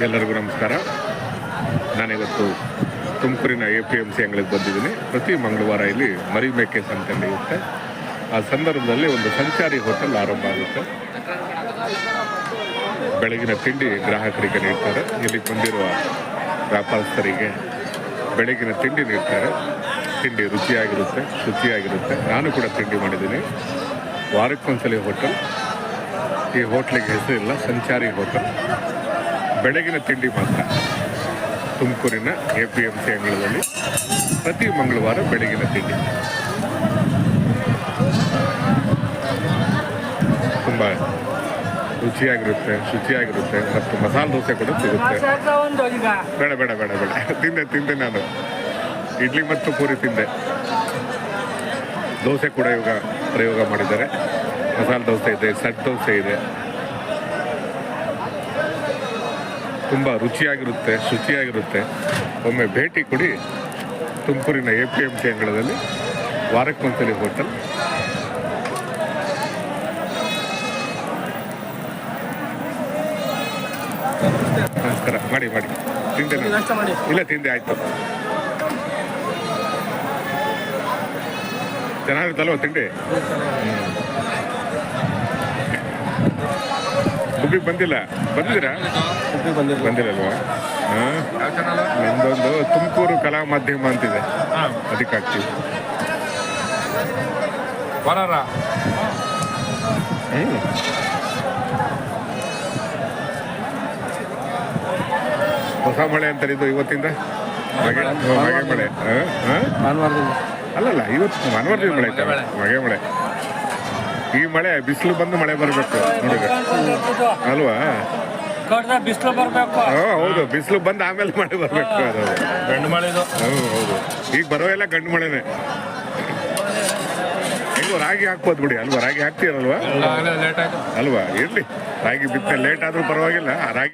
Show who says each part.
Speaker 1: ಎಲ್ಲರಿಗೂ ನಮಸ್ಕಾರ. ನಾನಿವತ್ತು ತುಮಕೂರಿನ APMC ಅಂಗಳಿಗೆ ಬಂದಿದ್ದೀನಿ. ಪ್ರತಿ ಮಂಗಳವಾರ ಇಲ್ಲಿ ಮರಿ ಮೇಕೆ ಸಂತೆ ನಡೆಯುತ್ತೆ. ಆ ಸಂದರ್ಭದಲ್ಲಿ ಒಂದು ಸಂಚಾರಿ ಹೋಟೆಲ್ ಆರಂಭ ಆಗುತ್ತೆ. ಬೆಳಗಿನ ತಿಂಡಿ ಗ್ರಾಹಕರಿಗೆ ನೀಡ್ತಾರೆ. ಇಲ್ಲಿ ಬಂದಿರುವ ವ್ಯಾಪಾರಸ್ಥರಿಗೆ ಬೆಳಗಿನ ತಿಂಡಿ ನೀಡ್ತಾರೆ. ತಿಂಡಿ ರುಚಿಯಾಗಿರುತ್ತೆ, ಶುಚಿಯಾಗಿರುತ್ತೆ. ನಾನು ಕೂಡ ತಿಂಡಿ ಮಾಡಿದ್ದೀನಿ. ವಾರಕ್ಕೊಂದ್ಸಲಿ ಹೋಟೆಲ್. ಈ ಹೋಟ್ಲಿಗೆ ಹೆಸರಿಲ್ಲ, ಸಂಚಾರಿ ಹೋಟೆಲ್. ಬೆಳಗಿನ ತಿಂಡಿ ಮಾತ್ರ ತುಮಕೂರಿನ APMC ಅಂಗಳದಲ್ಲಿ ಪ್ರತಿ ಮಂಗಳವಾರ ಬೆಳಗಿನ ತಿಂಡಿ ತುಂಬ ರುಚಿಯಾಗಿರುತ್ತೆ, ಶುಚಿಯಾಗಿರುತ್ತೆ. ಮತ್ತು ಮಸಾಲೆ ದೋಸೆ ಕೂಡ ಸಿಗುತ್ತೆ. ಬೇಡ ಬೇಡ ಬೇಡ ಬೇಡ ತಿಂದೆ ನಾನು ಇಡ್ಲಿ ಮತ್ತು ಪೂರಿ ತಿಂದೆ. ದೋಸೆ ಕೂಡ ಇವಾಗ ಪ್ರಯೋಗ ಮಾಡಿದ್ದಾರೆ. ಮಸಾಲೆ ದೋಸೆ ಇದೆ, ಸೆಟ್ ದೋಸೆ ಇದೆ. ತುಂಬ ರುಚಿಯಾಗಿರುತ್ತೆ, ಶುಚಿಯಾಗಿರುತ್ತೆ. ಒಮ್ಮೆ ಭೇಟಿ ಕೊಡಿ ತುಮಕೂರಿನ APMC ಅಂಗಳದಲ್ಲಿ ವಾರಕ್ಕೊಂದ್ಸಲಿ ಹೋಟೆಲ್. ನಮಸ್ಕಾರ. ಮಾಡಿ ತಿಂದೆ ಇಲ್ಲ ತಿಂದೆ ಆಯಿತು. ಚೆನ್ನಾಗಿರುತ್ತಲ್ವ ತಿಂಡಿ? ಹುಬ್ಬಿಗೆ ಬಂದಿದ್ದೀರಾ? ಬಂದಿರಲ್ವಾ? ನಿಮ್ದೊಂದು ತುಮಕೂರು ಕಲಾ ಮಾಧ್ಯಮ ಅಂತಿದೆ, ಅದಕ್ಕೆ ಆಗ್ತೀವಿ. ಹೊಸ ಮಳೆ ಅಂತಾರೆ ಇದು ಇವತ್ತಿಂದ. ಮಗೆ ಮಳೆ ಅಲ್ಲಲ್ಲ, ಇವತ್ತು ಭಾನುವಾರದಿಂದ ಮಳೆ ಐತೆ. ಮಗೆ ಮಳೆ. ಈ ಮಳೆ ಬಿಸಿಲು ಬಂದು ಮಳೆ ಬರಬೇಕು ನೋಡಿದ್ರೆ ಅಲ್ವಾ?
Speaker 2: ಬಿಸಿಲು ಬರಬೇಕು.
Speaker 1: ಹೌದು, ಬಿಸಿಲು ಬಂದು ಆಮೇಲೆ ಮಳೆ ಬರಬೇಕು. ಅದು
Speaker 2: ಗಂಡು ಮಳೆ.
Speaker 1: ಹೌದು, ಈಗ ಬರೋ ಎಲ್ಲ ಗಂಡು ಮಳೆನೆ. ಹೆಂಗೋ ರಾಗಿ ಹಾಕ್ಬೋದು ಬಿಡಿ ಅಲ್ವಾ? ರಾಗಿ ಹಾಕ್ತೀರಲ್ವಾ?
Speaker 2: ಲೇಟ್ ಆಯ್ತು
Speaker 1: ಅಲ್ವಾ? ಇರ್ಲಿ, ರಾಗಿ ಬಿತ್ತೆ ಲೇಟ್ ಆದ್ರೂ ಪರವಾಗಿಲ್ಲ. ರಾಗಿ